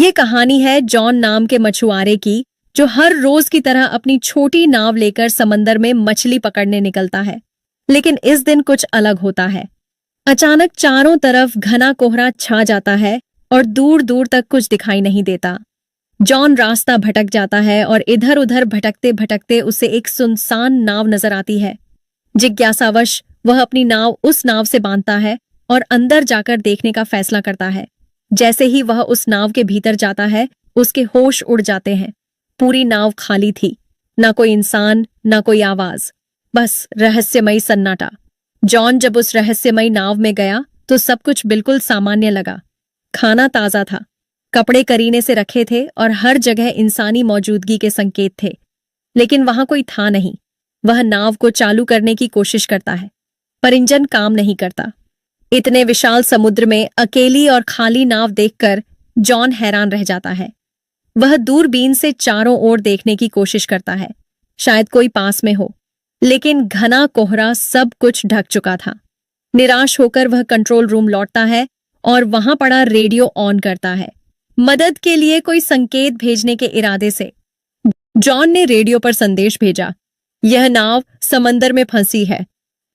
ये कहानी है जॉन नाम के मछुआरे की, जो हर रोज की तरह अपनी छोटी नाव लेकर समंदर में मछली पकड़ने निकलता है। लेकिन इस दिन कुछ अलग होता है। अचानक चारों तरफ घना कोहरा छा जाता है और दूर दूर तक कुछ दिखाई नहीं देता। जॉन रास्ता भटक जाता है और इधर उधर भटकते भटकते उसे एक सुनसान नाव नजर आती है। जिज्ञासावश वह अपनी नाव उस नाव से बांधता है और अंदर जाकर देखने का फैसला करता है। जैसे ही वह उस नाव के भीतर जाता है, उसके होश उड़ जाते हैं। पूरी नाव खाली थी, ना कोई इंसान, ना कोई आवाज, बस रहस्यमयी सन्नाटा। जॉन जब उस रहस्यमयी नाव में गया तो सब कुछ बिल्कुल सामान्य लगा। खाना ताजा था, कपड़े करीने से रखे थे और हर जगह इंसानी मौजूदगी के संकेत थे। लेकिन वहां कोई था नहीं। वह नाव को चालू करने की कोशिश करता है, पर इंजन काम नहीं करता। इतने विशाल समुद्र में अकेली और खाली नाव देखकर जॉन हैरान रह जाता है। वह दूरबीन से चारों ओर देखने की कोशिश करता है, शायद कोई पास में हो, लेकिन घना कोहरा सब कुछ ढक चुका था। निराश होकर वह कंट्रोल रूम लौटता है और वहां पड़ा रेडियो ऑन करता है, मदद के लिए कोई संकेत भेजने के इरादे से। जॉन ने रेडियो पर संदेश भेजा, यह नाव समंदर में फंसी है,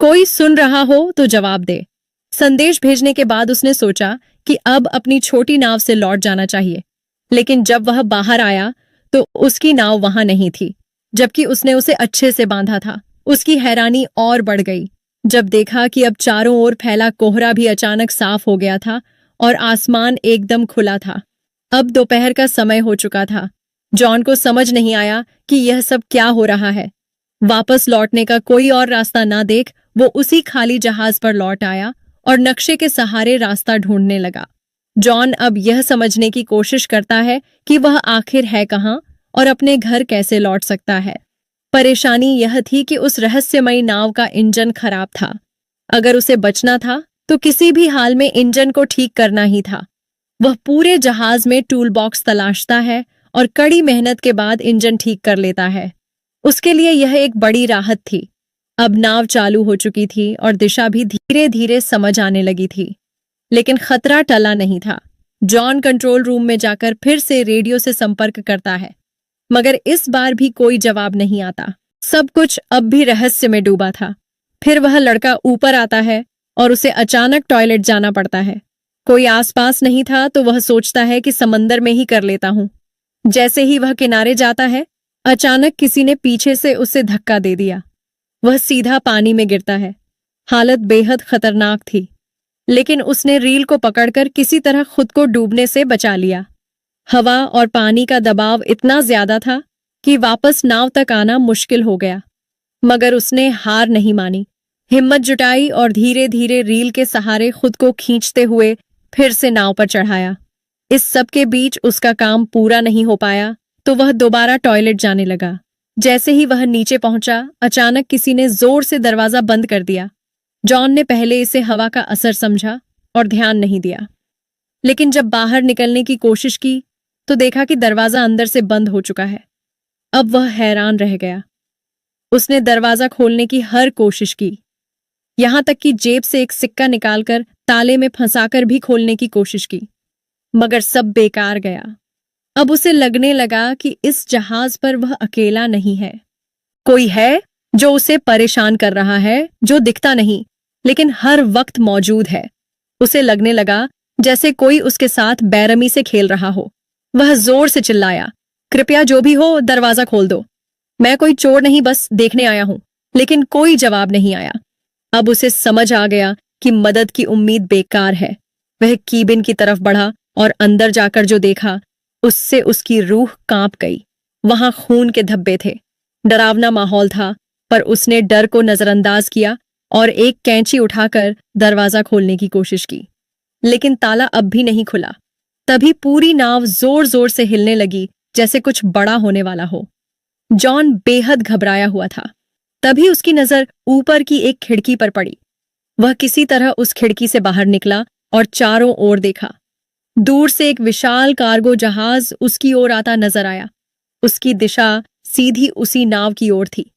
कोई सुन रहा हो तो जवाब दे। संदेश भेजने के बाद उसने सोचा कि अब अपनी छोटी नाव से लौट जाना चाहिए। लेकिन जब वह बाहर आया तो उसकी नाव वहां नहीं थी, जबकि उसने उसे अच्छे से बांधा था। उसकी हैरानी और बढ़ गई जब देखा कि अब चारों ओर फैला कोहरा भी अचानक साफ हो गया था और आसमान एकदम खुला था। अब दोपहर का समय हो चुका था। जॉन को समझ नहीं आया कि यह सब क्या हो रहा है। वापस लौटने का कोई और रास्ता ना देख वो उसी खाली जहाज पर लौट आया और नक्शे के सहारे रास्ता ढूंढने लगा। जॉन अब यह समझने की कोशिश करता है कि वह आखिर है कहाँ और अपने घर कैसे लौट सकता है। परेशानी यह थी कि उस रहस्यमयी नाव का इंजन खराब था। अगर उसे बचना था तो किसी भी हाल में इंजन को ठीक करना ही था। वह पूरे जहाज में टूल बॉक्स तलाशता है और कड़ी मेहनत के बाद इंजन ठीक कर लेता है। उसके लिए यह एक बड़ी राहत थी। अब नाव चालू हो चुकी थी और दिशा भी धीरे धीरे समझ आने लगी थी। लेकिन खतरा टला नहीं था। जॉन कंट्रोल रूम में जाकर फिर से रेडियो से संपर्क करता है, मगर इस बार भी कोई जवाब नहीं आता। सब कुछ अब भी रहस्य में डूबा था। फिर वह लड़का ऊपर आता है और उसे अचानक टॉयलेट जाना पड़ता है। कोई आसपास नहीं था तो वह सोचता है कि समंदर में ही कर लेता हूं। जैसे ही वह किनारे जाता है, अचानक किसी ने पीछे से उसे धक्का दे दिया। वह सीधा पानी में गिरता है। हालत बेहद खतरनाक थी, लेकिन उसने रील को पकड़कर किसी तरह खुद को डूबने से बचा लिया। हवा और पानी का दबाव इतना ज्यादा था कि वापस नाव तक आना मुश्किल हो गया। मगर उसने हार नहीं मानी, हिम्मत जुटाई और धीरे धीरे रील के सहारे खुद को खींचते हुए फिर से नाव पर चढ़ाया। इस सब के बीच उसका काम पूरा नहीं हो पाया तो वह दोबारा टॉयलेट जाने लगा। जैसे ही वह नीचे पहुंचा, अचानक किसी ने जोर से दरवाजा बंद कर दिया। जॉन ने पहले इसे हवा का असर समझा और ध्यान नहीं दिया, लेकिन जब बाहर निकलने की कोशिश की तो देखा कि दरवाजा अंदर से बंद हो चुका है। अब वह हैरान रह गया। उसने दरवाजा खोलने की हर कोशिश की, यहां तक कि जेब से एक सिक्का निकालकर ताले में फंसाकर भी खोलने की कोशिश की, मगर सब बेकार गया। अब उसे लगने लगा कि इस जहाज पर वह अकेला नहीं है। कोई है जो उसे परेशान कर रहा है, जो दिखता नहीं लेकिन हर वक्त मौजूद है। उसे लगने लगा जैसे कोई उसके साथ बेरहमी से खेल रहा हो। वह जोर से चिल्लाया, कृपया जो भी हो दरवाजा खोल दो, मैं कोई चोर नहीं, बस देखने आया हूं। लेकिन कोई जवाब नहीं आया। अब उसे समझ आ गया कि मदद की उम्मीद बेकार है। वह कीबिन की तरफ बढ़ा और अंदर जाकर जो देखा उससे उसकी रूह कांप गई। वहां खून के धब्बे थे, डरावना माहौल था, पर उसने डर को नजरअंदाज किया और एक कैंची उठाकर दरवाजा खोलने की कोशिश की। लेकिन ताला अब भी नहीं खुला। तभी पूरी नाव जोर जोर से हिलने लगी, जैसे कुछ बड़ा होने वाला हो। जॉन बेहद घबराया हुआ था। तभी उसकी नजर ऊपर की एक खिड़की पर पड़ी। वह किसी तरह उस खिड़की से बाहर निकला और चारों ओर देखा। दूर से एक विशाल कार्गो जहाज उसकी ओर आता नजर आया। उसकी दिशा सीधी उसी नाव की ओर थी।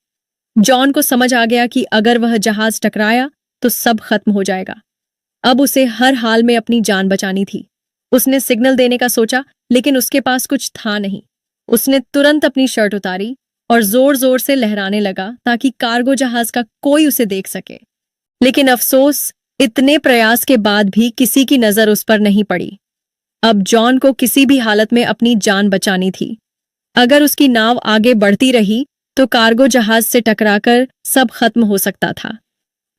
जॉन को समझ आ गया कि अगर वह जहाज टकराया तो सब खत्म हो जाएगा। अब उसे हर हाल में अपनी जान बचानी थी। उसने सिग्नल देने का सोचा, लेकिन उसके पास कुछ था नहीं। उसने तुरंत अपनी शर्ट उतारी और जोर जोर से लहराने लगा ताकि कार्गो जहाज का कोई उसे देख सके। लेकिन अफसोस, इतने प्रयास के बाद भी किसी की नजर उस पर नहीं पड़ी। अब जॉन को किसी भी हालत में अपनी जान बचानी थी। अगर उसकी नाव आगे बढ़ती रही तो कार्गो जहाज से टकराकर सब खत्म हो सकता था।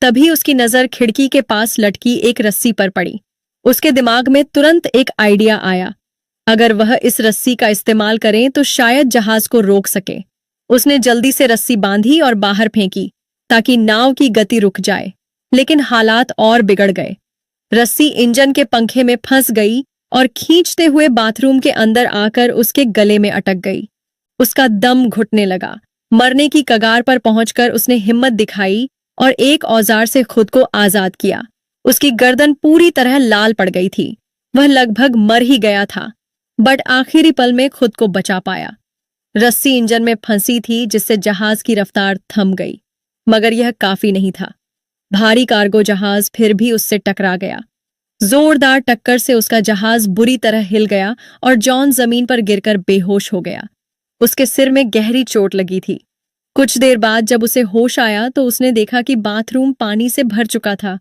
तभी उसकी नजर खिड़की के पास लटकी एक रस्सी पर पड़ी। उसके दिमाग में तुरंत एक आइडिया आया। अगर वह इस रस्सी का इस्तेमाल करें तो शायद जहाज को रोक सके। उसने जल्दी से रस्सी बांधी और बाहर फेंकी ताकि नाव की गति रुक जाए, लेकिन हालात और बिगड़ गए। रस्सी इंजन के पंखे में फंस गई और खींचते हुए बाथरूम के अंदर आकर उसके गले में अटक गई। उसका दम घुटने लगा। मरने की कगार पर पहुंचकर उसने हिम्मत दिखाई और एक औजार से खुद को आजाद किया। उसकी गर्दन पूरी तरह लाल पड़ गई थी। वह लगभग मर ही गया था, बट आखिरी पल में खुद को बचा पाया। रस्सी इंजन में फंसी थी, जिससे जहाज की रफ्तार थम गई। मगर यह काफी नहीं था। भारी कार्गो जहाज फिर भी उससे टकरा गया। जोरदार टक्कर से उसका जहाज बुरी तरह हिल गया और जॉन जमीन पर गिरकर बेहोश हो गया। उसके सिर में गहरी चोट लगी थी। कुछ देर बाद जब उसे होश आया तो उसने देखा कि बाथरूम पानी से भर चुका था।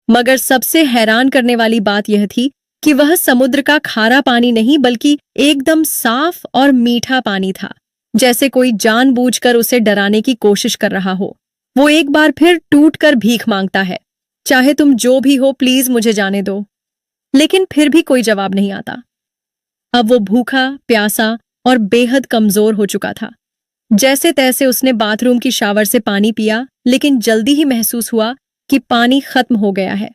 मगर सबसे हैरान करने वाली बात यह थी कि वह समुद्र का खारा पानी नहीं, बल्कि एकदम साफ और मीठा पानी था, जैसे कोई जानबूझकर उसे डराने की कोशिश कर रहा हो। वो एक बार फिर टूटकर भीख मांगता है, चाहे तुम जो भी हो प्लीज मुझे जाने दो। लेकिन फिर भी कोई जवाब नहीं आता। अब वो भूखा, प्यासा और बेहद कमजोर हो चुका था। जैसे तैसे उसने बाथरूम की शावर से पानी पिया, लेकिन जल्दी ही महसूस हुआ कि पानी खत्म हो गया है।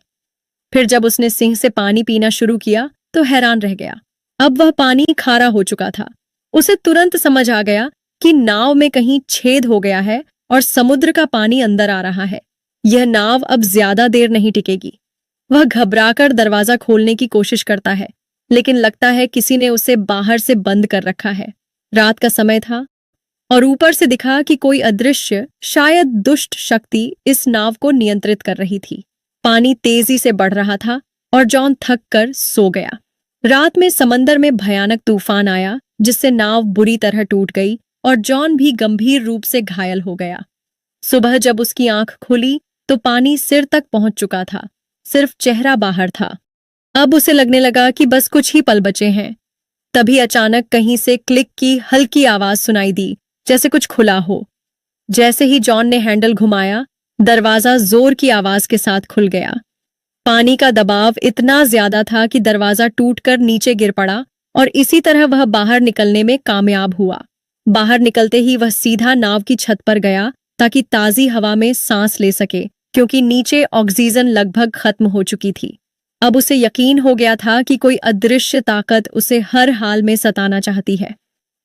फिर जब उसने सिंह से पानी पीना शुरू किया तो हैरान रह गया। अब वह पानी खारा हो चुका था। उसे तुरंत समझ आ गया कि नाव में कहीं छेद हो गया है और समुद्र का पानी अंदर आ रहा है। यह नाव अब ज्यादा देर नहीं टिकेगी। वह घबराकर दरवाजा खोलने की कोशिश करता है, लेकिन लगता है किसी ने उसे बाहर से बंद कर रखा है। रात का समय था और ऊपर से दिखा कि कोई अदृश्य, शायद दुष्ट शक्ति इस नाव को नियंत्रित कर रही थी। पानी तेजी से बढ़ रहा था और जॉन थक कर सो गया। रात में समंदर में भयानक तूफान आया, जिससे नाव बुरी तरह टूट गई और जॉन भी गंभीर रूप से घायल हो गया। सुबह जब उसकी आंख खुली तो पानी सिर तक पहुंच चुका था, सिर्फ चेहरा बाहर था। अब उसे लगने लगा कि बस कुछ ही पल बचे हैं। तभी अचानक कहीं से क्लिक की हल्की आवाज सुनाई दी, जैसे कुछ खुला हो। जैसे ही जॉन ने हैंडल घुमाया, दरवाजा जोर की आवाज के साथ खुल गया। पानी का दबाव इतना ज्यादा था कि दरवाजा टूटकर नीचे गिर पड़ा और इसी तरह वह बाहर निकलने में कामयाब हुआ। बाहर निकलते ही वह सीधा नाव की छत पर गया ताकि ताजी हवा में सांस ले सके, क्योंकि नीचे ऑक्सीजन लगभग खत्म हो चुकी थी। अब उसे यकीन हो गया था कि कोई अदृश्य ताकत उसे हर हाल में सताना चाहती है।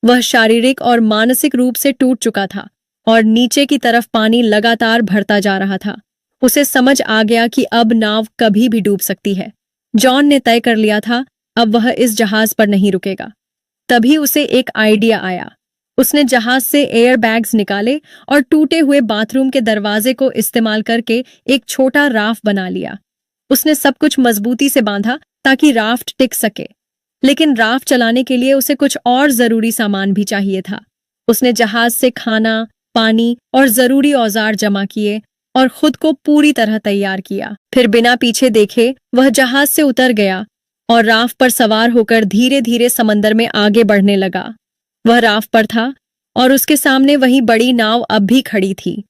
वह शारीरिक और मानसिक रूप से टूट चुका था और नीचे की तरफ पानी लगातार बढ़ता जा रहा था। उसे समझ आ गया कि अब नाव कभी भी डूब सकती है। जॉन ने तय कर लिया था, अब वह इस जहाज पर नहीं रुकेगा। तभी उसे एक आइडिया आया। उसने जहाज से एयर बैग्स निकाले और टूटे हुए बाथरूम के दरवाजे को इस्तेमाल करके एक छोटा राफ्ट बना लिया। उसने सब कुछ मजबूती से बांधा ताकि राफ्ट टिक सके, लेकिन राफ्ट चलाने के लिए उसे कुछ और जरूरी सामान भी चाहिए था। उसने जहाज से खाना, पानी और जरूरी औजार जमा किए और खुद को पूरी तरह तैयार किया। फिर बिना पीछे देखे वह जहाज से उतर गया और राफ्ट पर सवार होकर धीरे धीरे समंदर में आगे बढ़ने लगा। वह राफ्ट पर था और उसके सामने वही बड़ी नाव अब भी खड़ी थी।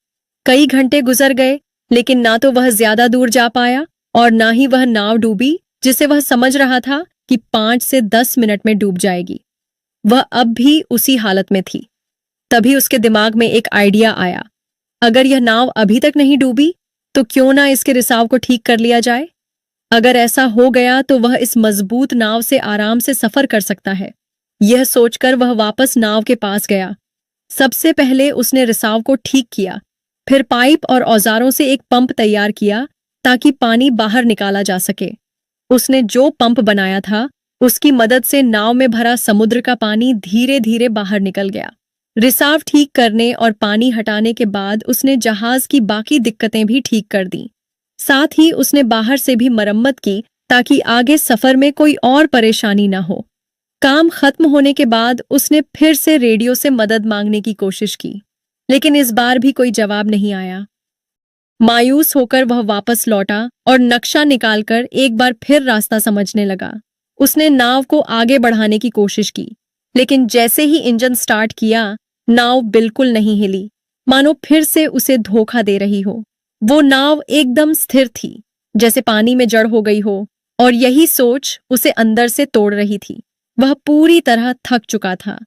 कई घंटे गुजर गए, लेकिन ना तो वह ज्यादा दूर जा पाया और ना ही वह नाव डूबी, जिसे वह समझ रहा था कि 5 से 10 मिनट में डूब जाएगी। वह अब भी उसी हालत में थी। तभी उसके दिमाग में एक आइडिया आया। अगर यह नाव अभी तक नहीं डूबी तो क्यों ना इसके रिसाव को ठीक कर लिया जाए। अगर ऐसा हो गया तो वह इस मजबूत नाव से आराम से सफर कर सकता है। यह सोचकर वह वापस नाव के पास गया। सबसे पहले उसने रिसाव को ठीक किया, फिर पाइप और औजारों से एक पंप तैयार किया ताकि पानी बाहर निकाला जा सके। उसने जो पंप बनाया था उसकी मदद से नाव में भरा समुद्र का पानी धीरे धीरे बाहर निकल गया। रिसाव ठीक करने और पानी हटाने के बाद उसने जहाज की बाकी दिक्कतें भी ठीक कर दी। साथ ही उसने बाहर से भी मरम्मत की ताकि आगे सफर में कोई और परेशानी ना हो। काम खत्म होने के बाद उसने फिर से रेडियो से मदद मांगने की कोशिश की, लेकिन इस बार भी कोई जवाब नहीं आया। मायूस होकर वह वापस लौटा और नक्शा निकालकर एक बार फिर रास्ता समझने लगा। उसने नाव को आगे बढ़ाने की कोशिश की, लेकिन जैसे ही इंजन स्टार्ट किया, नाव बिल्कुल नहीं हिली, मानो फिर से उसे धोखा दे रही हो। वो नाव एकदम स्थिर थी, जैसे पानी में जड़ हो गई हो, और यही सोच उसे अंदर से तोड़ रही थी। वह पूरी तरह थक चुका था,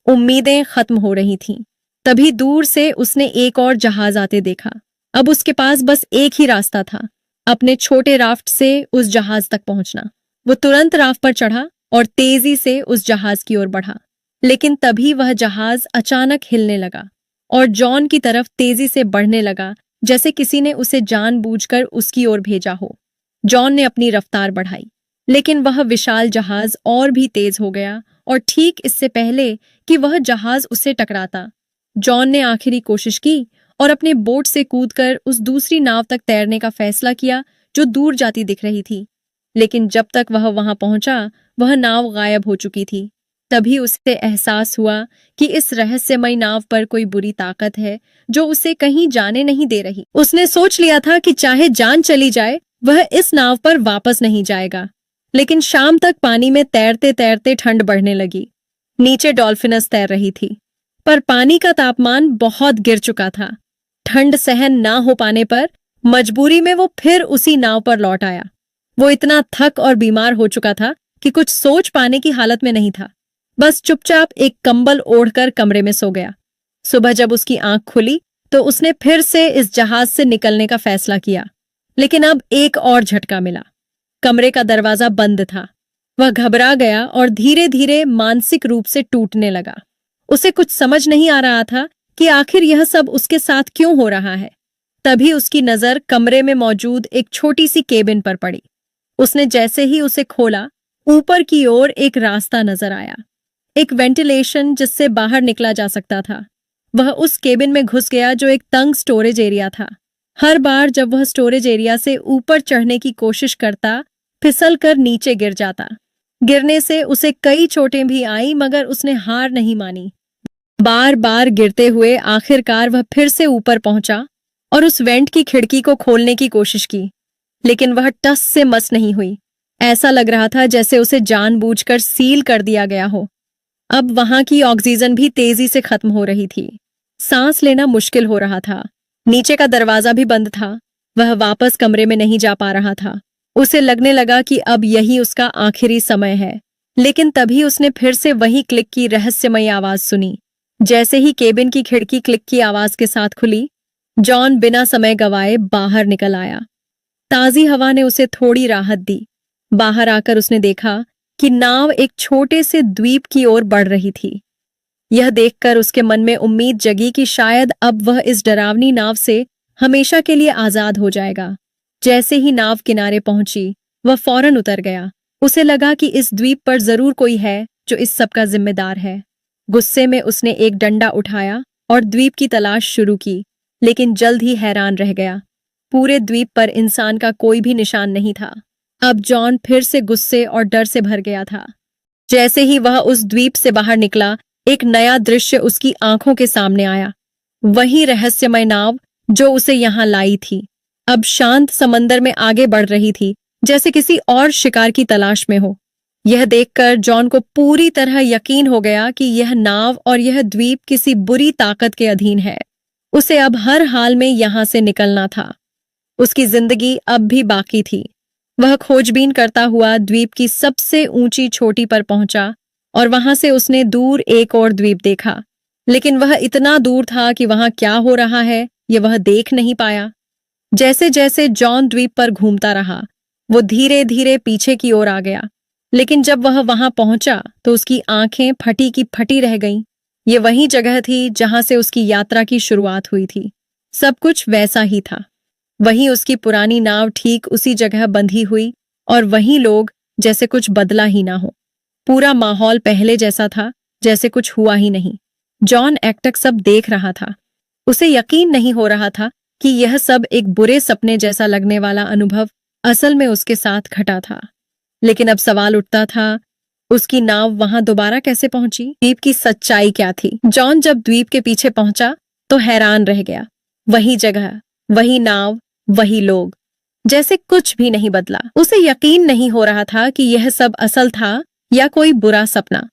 उम्मीदें खत्म हो रही थीं। तभी दूर से उसने एक और जहाज आते देखा। अब उसके पास बस एक ही रास्ता था, अपने छोटे राफ्ट से उस जहाज तक पहुंचना। वो तुरंत राफ्ट पर चढ़ा और तेजी से उस जहाज की ओर बढ़ा। लेकिन तभी वह जहाज अचानक हिलने लगा और जॉन की तरफ तेजी से बढ़ने लगा, जैसे किसी ने उसे जानबूझकर उसकी ओर भेजा हो। जॉन ने अपनी रफ्तार बढ़ाई, लेकिन वह विशाल जहाज और भी तेज हो गया, और ठीक इससे पहले कि वह जहाज उससे टकराता, जॉन ने आखिरी कोशिश की और अपने बोट से कूदकर उस दूसरी नाव तक तैरने का फैसला किया जो दूर जाती दिख रही थी। लेकिन जब तक वह वहां पहुंचा, वह नाव गायब हो चुकी थी। तभी उसे एहसास हुआ कि इस रहस्यमयी नाव पर कोई बुरी ताकत है जो उसे कहीं जाने नहीं दे रही। उसने सोच लिया था कि चाहे जान चली जाए, वह इस नाव पर वापस नहीं जाएगा। लेकिन शाम तक पानी में तैरते तैरते ठंड बढ़ने लगी। नीचे डॉल्फिनस तैर रही थी, पर पानी का तापमान बहुत गिर चुका था। ठंड सहन ना हो पाने पर मजबूरी में वो फिर उसी नाव पर लौट आया। वो इतना थक और बीमार हो चुका था कि कुछ सोच पाने की हालत में नहीं था। बस चुपचाप एक कंबल ओढ़कर कमरे में सो गया। सुबह जब उसकी आंख खुली तो उसने फिर से इस जहाज से निकलने का फैसला किया, लेकिन अब एक और झटका मिला। कमरे का दरवाजा बंद था। वह घबरा गया और धीरे धीरे मानसिक रूप से टूटने लगा। उसे कुछ समझ नहीं आ रहा था कि आखिर यह सब उसके साथ क्यों हो रहा है। तभी उसकी नजर कमरे में मौजूद एक छोटी सी केबिन पर पड़ी। उसने जैसे ही उसे खोला, ऊपर की ओर एक रास्ता नजर आया, एक वेंटिलेशन जिससे बाहर निकला जा सकता था। वह उस केबिन में घुस गया जो एक तंग स्टोरेज एरिया था। हर बार जब वह स्टोरेज एरिया से ऊपर चढ़ने की कोशिश करता, फिसल कर नीचे गिर जाता। गिरने से उसे कई चोटें भी आई, मगर उसने हार नहीं मानी। बार बार गिरते हुए आखिरकार वह फिर से ऊपर पहुंचा और उस वेंट की खिड़की को खोलने की कोशिश की, लेकिन वह टस से मस नहीं हुई। ऐसा लग रहा था जैसे उसे जानबूझकर सील कर दिया गया हो। अब वहां की ऑक्सीजन भी तेजी से खत्म हो रही थी। सांस लेना मुश्किल हो रहा था। नीचे का दरवाजा भी बंद था। वह वापस कमरे में नहीं जा पा रहा था। उसे लगने लगा कि अब यही उसका आखिरी समय है। लेकिन तभी उसने फिर से वही क्लिक की रहस्यमयी आवाज सुनी। जैसे ही केबिन की खिड़की क्लिक की आवाज के साथ खुली, जॉन बिना समय गवाए बाहर निकल आया। ताजी हवा ने उसे थोड़ी राहत दी। बाहर आकर उसने देखा कि नाव एक छोटे से द्वीप की ओर बढ़ रही थी। यह देखकर उसके मन में उम्मीद जगी कि शायद अब वह इस डरावनी नाव से हमेशा के लिए आजाद हो जाएगा। जैसे ही नाव किनारे पहुंची, वह फौरन उतर गया। उसे लगा कि इस द्वीप पर जरूर कोई है जो इस सब का जिम्मेदार है। गुस्से में उसने एक डंडा उठाया और द्वीप की तलाश शुरू की, लेकिन जल्द ही हैरान रह गया। पूरे द्वीप पर इंसान का कोई भी निशान नहीं था। अब जॉन फिर से गुस्से और डर से भर गया था। जैसे ही वह उस द्वीप से बाहर निकला, एक नया दृश्य उसकी आंखों के सामने आया। वही रहस्यमय नाव जो उसे यहां लाई थी, अब शांत समंदर में आगे बढ़ रही थी, जैसे किसी और शिकार की तलाश में हो। यह देखकर जॉन को पूरी तरह यकीन हो गया कि यह नाव और यह द्वीप किसी बुरी ताकत के अधीन है। उसे अब हर हाल में यहां से निकलना था। उसकी जिंदगी अब भी बाकी थी। वह खोजबीन करता हुआ द्वीप की सबसे ऊंची चोटी पर पहुंचा और वहां से उसने दूर एक और द्वीप देखा, लेकिन वह इतना दूर था कि वहां क्या हो रहा है ये वह देख नहीं पाया। जैसे जैसे जॉन द्वीप पर घूमता रहा, वो धीरे धीरे पीछे की ओर आ गया, लेकिन जब वह वहां पहुंचा तो उसकी आंखें फटी की फटी रह गईं। ये वही जगह थी जहां से उसकी यात्रा की शुरुआत हुई थी। सब कुछ वैसा ही था। वहीं उसकी पुरानी नाव ठीक उसी जगह बंधी हुई और वहीं लोग, जैसे कुछ बदला ही ना हो। पूरा माहौल पहले जैसा था, जैसे कुछ हुआ ही नहीं। जॉन एकटक सब देख रहा था। उसे यकीन नहीं हो रहा था कि यह सब एक बुरे सपने जैसा लगने वाला अनुभव असल में उसके साथ घटा था। लेकिन अब सवाल उठता था, उसकी नाव वहां दोबारा कैसे पहुंची? द्वीप की सच्चाई क्या थी? जॉन जब द्वीप के पीछे पहुंचा तो हैरान रह गया। वही जगह, वही नाव, वही लोग, जैसे कुछ भी नहीं बदला। उसे यकीन नहीं हो रहा था कि यह सब असल था या कोई बुरा सपना।